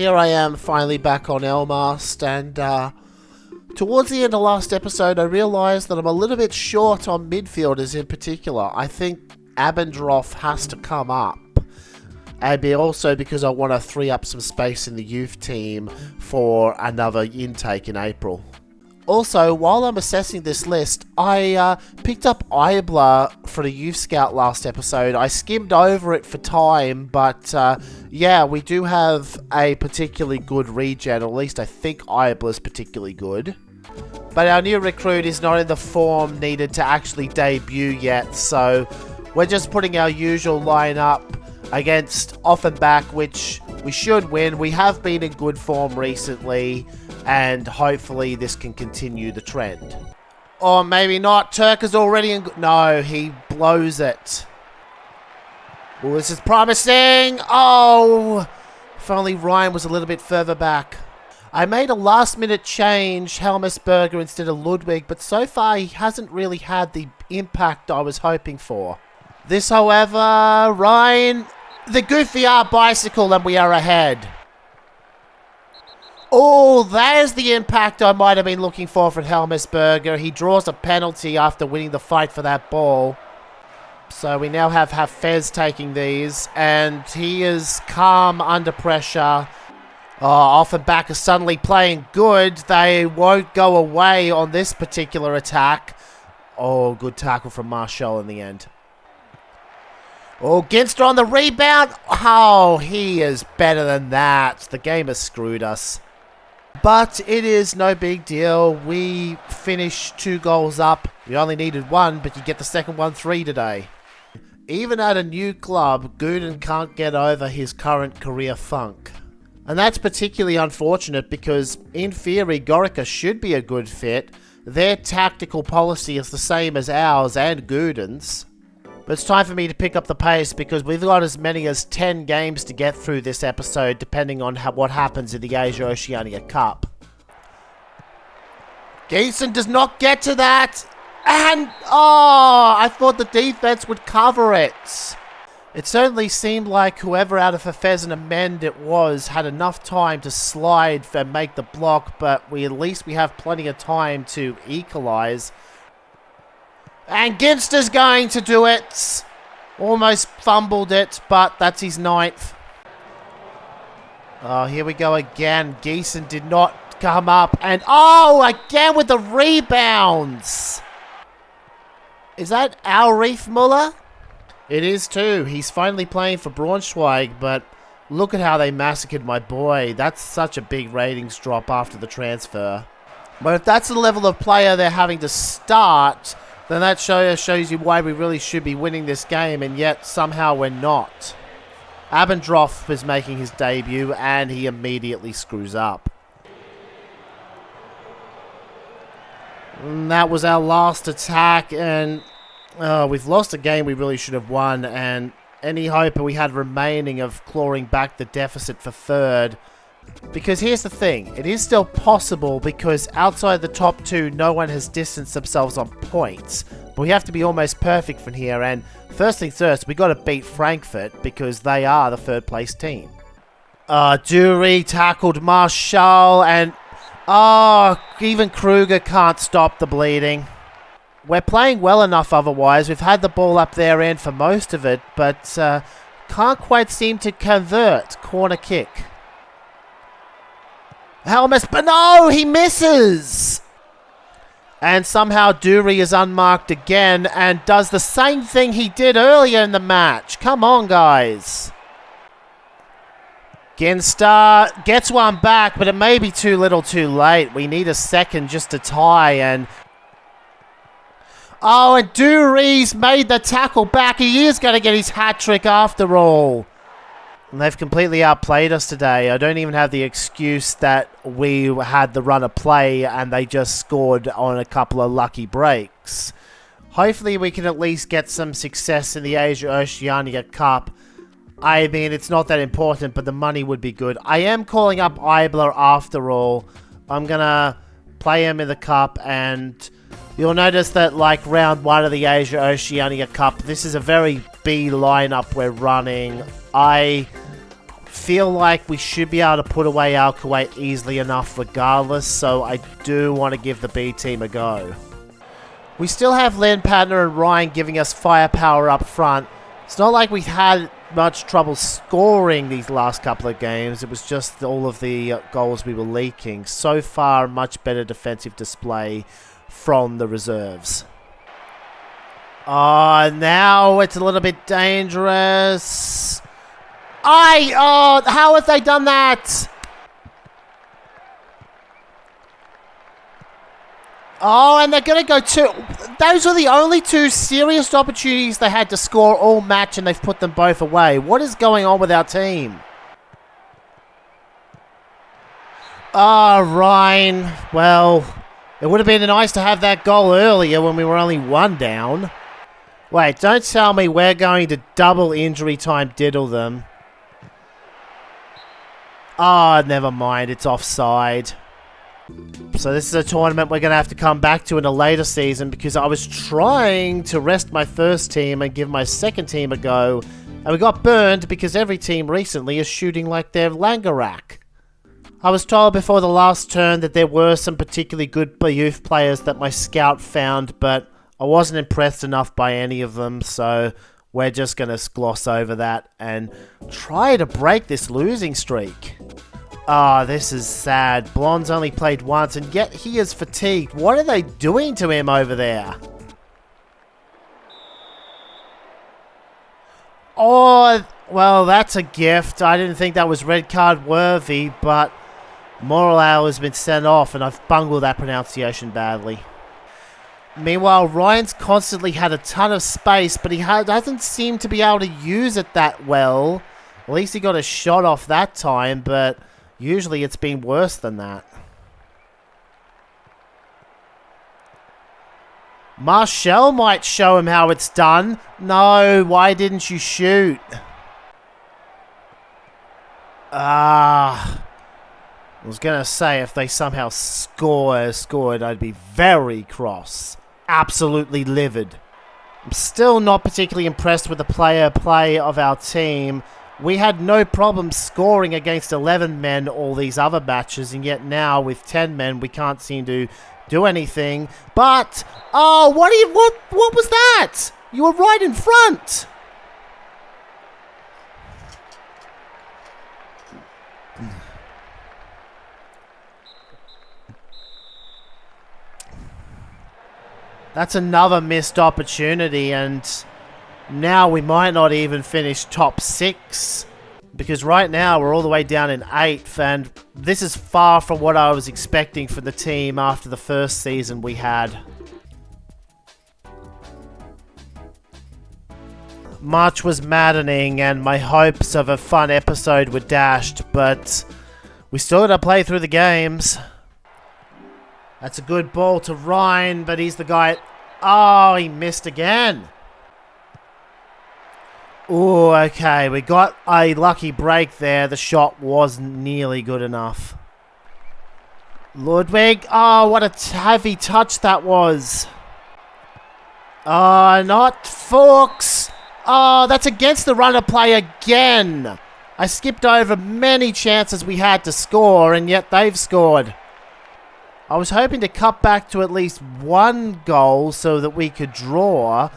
here I am finally back on Elmast, and towards the end of last episode I realised that I'm a little bit short on midfielders in particular. I think Abendroth has to come up, and also because I want to free up some space in the youth team for another intake in April. Also, while I'm assessing this list, I picked up Ibler for the Youth Scout last episode. I skimmed over it for time, but yeah, we do have a particularly good regen, or at least I think Ibler's particularly good. But our new recruit is not in the form needed to actually debut yet, so we're just putting our usual lineup against Offenbach, which we should win. We have been in good form recently, and hopefully this can continue the trend. Or maybe not. Turk is already in... No, he blows it. Oh, this is promising. Oh, if only Ryan was a little bit further back. I made a last-minute change, Helmersberger instead of Ludwig, but so far he hasn't really had the impact I was hoping for. This, however, Ryan, the goofy bicycle, and we are ahead. Oh, there's the impact I might have been looking for from Helmersberger. He draws a penalty after winning the fight for that ball. So we now have Hafez taking these, and he is calm under pressure. Oh, Offenbach is suddenly playing good. They won't go away on this particular attack. Oh, good tackle from Marshall in the end. Oh, Ginster on the rebound. Oh, he is better than that. The game has screwed us. But it is no big deal. We finished 2 goals up. We only needed 1, but you get the second one 3 today. Even at a new club, Gooden can't get over his current career funk. And that's particularly unfortunate because, in theory, Gorica should be a good fit. Their tactical policy is the same as ours and Gooden's. But it's time for me to pick up the pace because we've got as many as 10 games to get through this episode depending on what happens in the Asia Oceania Cup. Geeson does not get to that. And, oh, I thought the defense would cover it. It certainly seemed like whoever out of Hafez and Amend it was had enough time to slide and make the block, but at least we have plenty of time to equalize. And Ginster's going to do it. Almost fumbled it, but that's his 9th. Oh, here we go again. Geeson did not come up. And, oh, again with the rebounds. Is that Alrief Muller? It is too. He's finally playing for Braunschweig, but look at how they massacred my boy. That's such a big ratings drop after the transfer. But if that's the level of player they're having to start, then that shows you why we really should be winning this game, and yet somehow we're not. Abendroth is making his debut, and he immediately screws up. And that was our last attack, and we've lost a game we really should have won, and any hope we had remaining of clawing back the deficit for 3rd. Because here's the thing, it is still possible because outside the top 2, no one has distanced themselves on points. But we have to be almost perfect from here, and first things first, we got to beat Frankfurt because they are the 3rd place team. Dury tackled Marshall, and even Kruger can't stop the bleeding. We're playing well enough otherwise. We've had the ball up their end for most of it, but can't quite seem to convert. Corner kick. Helmes, but no, he misses! And somehow Dury is unmarked again and does the same thing he did earlier in the match. Come on, guys. Ginster gets one back, but it may be too little too late. We need a second just to tie, and... Oh, and Dury's made the tackle back. He is going to get his hat-trick after all. And they've completely outplayed us today. I don't even have the excuse that we had the run of play and they just scored on a couple of lucky breaks. Hopefully we can at least get some success in the Asia Oceania Cup. I mean, it's not that important, but the money would be good. I am calling up Ibler after all. I'm going to play him in the Cup, and you'll notice that, like, round 1 of the Asia Oceania Cup, this is a very B lineup we're running. I feel like we should be able to put away Al Kuwait easily enough regardless, so I do want to give the B team a go. We still have Len Patner and Ryan giving us firepower up front. It's not like we've had much trouble scoring these last couple of games. It was just all of the goals we were leaking. So far, much better defensive display from the reserves. Oh, now it's a little bit dangerous. Oh, how have they done that? Oh, and they're going to go two. Those are the only two serious opportunities they had to score all match, and they've put them both away. What is going on with our team? Oh, Ryan. Well, it would have been nice to have that goal earlier when we were only one down. Wait, don't tell me we're going to double injury time diddle them. Oh, never mind. It's offside. So this is a tournament we're going to have to come back to in a later season because I was trying to rest my first team and give my second team a go. And we got burned because every team recently is shooting like they're Langerak. I was told before the last turn that there were some particularly good youth players that my scout found, but I wasn't impressed enough by any of them, so we're just going to gloss over that and try to break this losing streak. Ah, this is sad. Blonde's only played once, and yet he is fatigued. What are they doing to him over there? Oh, well, that's a gift. I didn't think that was red card worthy, but Morale has been sent off, and I've bungled that pronunciation badly. Meanwhile, Ryan's constantly had a ton of space, but he doesn't seem to be able to use it that well. At least he got a shot off that time, but usually it's been worse than that. Marshall might show him how it's done. No, why didn't you shoot? I was going to say if they somehow scored, I'd be very cross. Absolutely livid. I'm still not particularly impressed with the play of our team. We had no problem scoring against 11 men all these other matches, and yet now with 10 men we can't seem to do anything. But, oh, what was that? You were right in front. That's another missed opportunity, and now we might not even finish top 6. Because right now we're all the way down in 8th, and this is far from what I was expecting for the team after the first season we had. March was maddening, and my hopes of a fun episode were dashed, but we still got to play through the games. That's a good ball to Ryan, but he's the guy... Oh, he missed again. Oh, okay. We got a lucky break there. The shot wasn't nearly good enough. Ludwig. Oh, what a heavy touch that was. Oh, not Fuchs. Oh, that's against the runner play again. I skipped over many chances we had to score, and yet they've scored. I was hoping to cut back to at least one goal so that we could draw,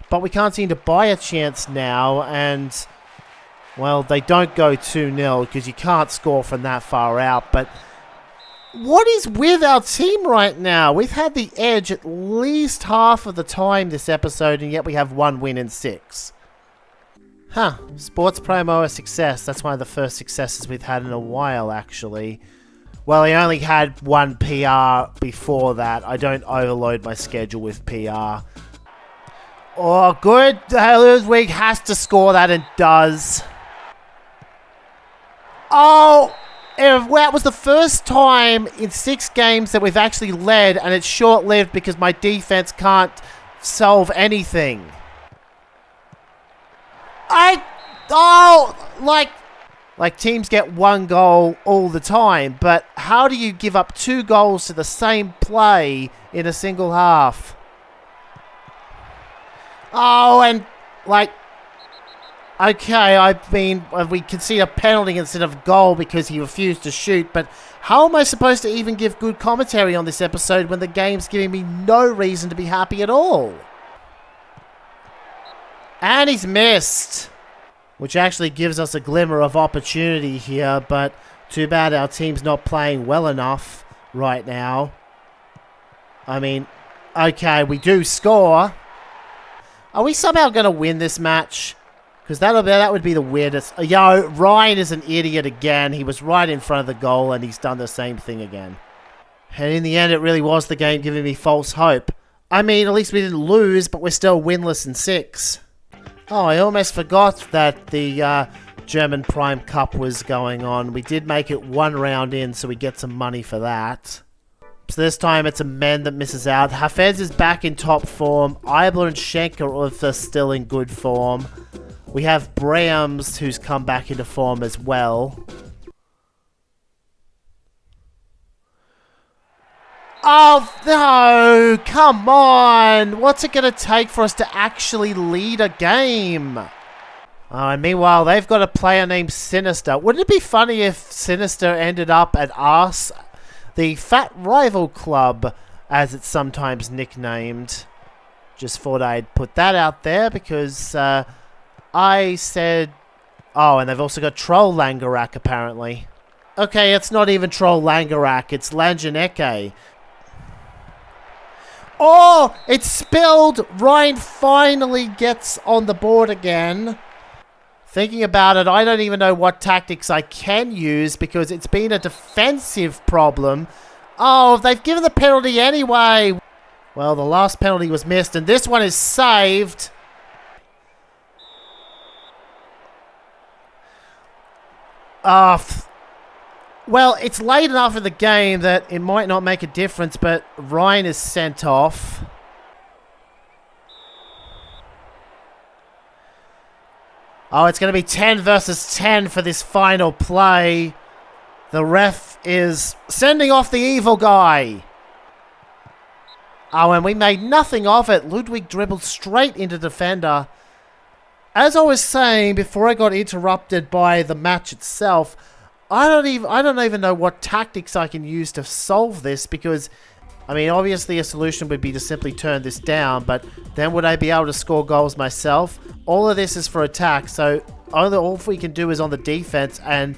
but we can't seem to buy a chance now, and, well, they don't go 2-0 because you can't score from that far out, but what is with our team right now? We've had the edge at least half of the time this episode, and yet we have 1 win in 6. Huh, sports promo a success. That's one of the first successes we've had in a while, actually. Well, I only had 1 PR before that. I don't overload my schedule with PR. Oh, good. Ludwig has to score that and does. Oh, that was the first time in 6 games that we've actually led, and it's short-lived because my defense can't solve anything. Like teams get 1 goal all the time, but how do you give up 2 goals to the same play in a single half? Oh, and Okay, I mean, we can see a penalty instead of goal because he refused to shoot, but how am I supposed to even give good commentary on this episode when the game's giving me no reason to be happy at all? And he's missed, which actually gives us a glimmer of opportunity here, but too bad our team's not playing well enough right now. I mean, okay, we do score. Are we somehow going to win this match? Because that would be the weirdest. Yo, Ryan is an idiot again. He was right in front of the goal and he's done the same thing again. And in the end, it really was the game giving me false hope. I mean, at least we didn't lose, but we're still winless in 6. Oh, I almost forgot that the German Prime Cup was going on. We did make it 1 round in, so we get some money for that. So this time it's a men that misses out. Hafez is back in top form. Eibler and Schenker are still in good form. We have Brahms, who's come back into form as well. Oh, no! Come on! What's it going to take for us to actually lead a game? And meanwhile, they've got a player named Sinister. Wouldn't it be funny if Sinister ended up at Ars, the Fat Rival Club, as it's sometimes nicknamed? Just thought I'd put that out there because I said... Oh, and they've also got Troll Langerak, apparently. Okay, it's not even Troll Langerak, it's Langeneke. Oh, it's spilled! Ryan finally gets on the board again. Thinking about it, I don't even know what tactics I can use because it's been a defensive problem. Oh, they've given the penalty anyway. Well, the last penalty was missed and this one is saved. Well, it's late enough in the game that it might not make a difference, but Ryan is sent off. Oh, it's going to be 10 versus 10 for this final play. The ref is sending off the evil guy. Oh, and we made nothing of it. Ludwig dribbled straight into defender. As I was saying before I got interrupted by the match itself, I don't even know what tactics I can use to solve this because, I mean, obviously a solution would be to simply turn this down, but then would I be able to score goals myself? All of this is for attack, so all we can do is on the defense, and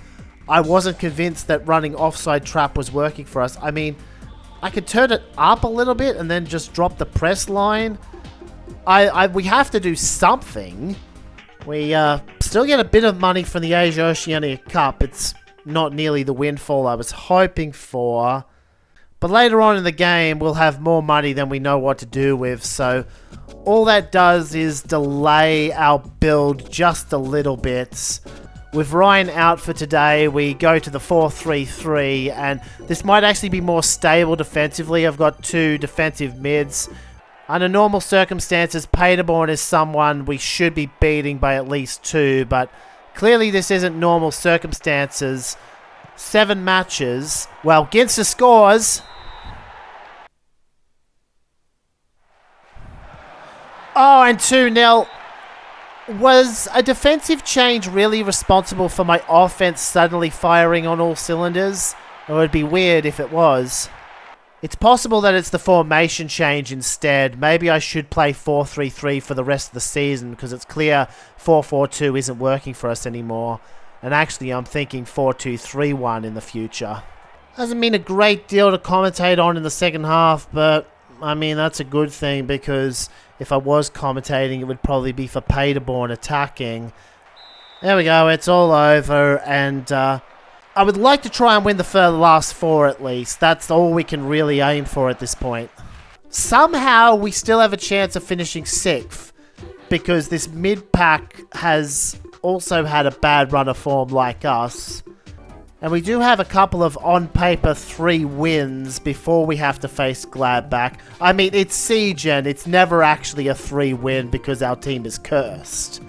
I wasn't convinced that running offside trap was working for us. I mean, I could turn it up a little bit and then just drop the press line. We have to do something. We still get a bit of money from the Asia Oceania Cup. It's not nearly the windfall I was hoping for. But later on in the game, we'll have more money than we know what to do with. So all that does is delay our build just a little bit. With Ryan out for today, we go to the 4-3-3. And this might actually be more stable defensively. I've got 2 defensive mids. Under normal circumstances, Paderborn is someone we should be beating by at least 2. But clearly this isn't normal circumstances. 7 matches. Well, Ginster scores. Oh, and 2-0. Was a defensive change really responsible for my offense suddenly firing on all cylinders? Or it would be weird if it was. It's possible that it's the formation change instead. Maybe I should play 4-3-3 for the rest of the season because it's clear 4-4-2 isn't working for us anymore. And actually I'm thinking 4-2-3-1 in the future. Doesn't mean a great deal to commentate on in the second half, but I mean that's a good thing because if I was commentating it would probably be for Paderborn attacking. There we go, it's all over and I would like to try and win the last 4 at least. That's all we can really aim for at this point. Somehow we still have a chance of finishing 6th because this mid-pack has also had a bad run of form like us. And we do have a couple of on-paper 3 wins before we have to face Gladbach. I mean, it's Siegen. It's never actually a 3 win because our team is cursed.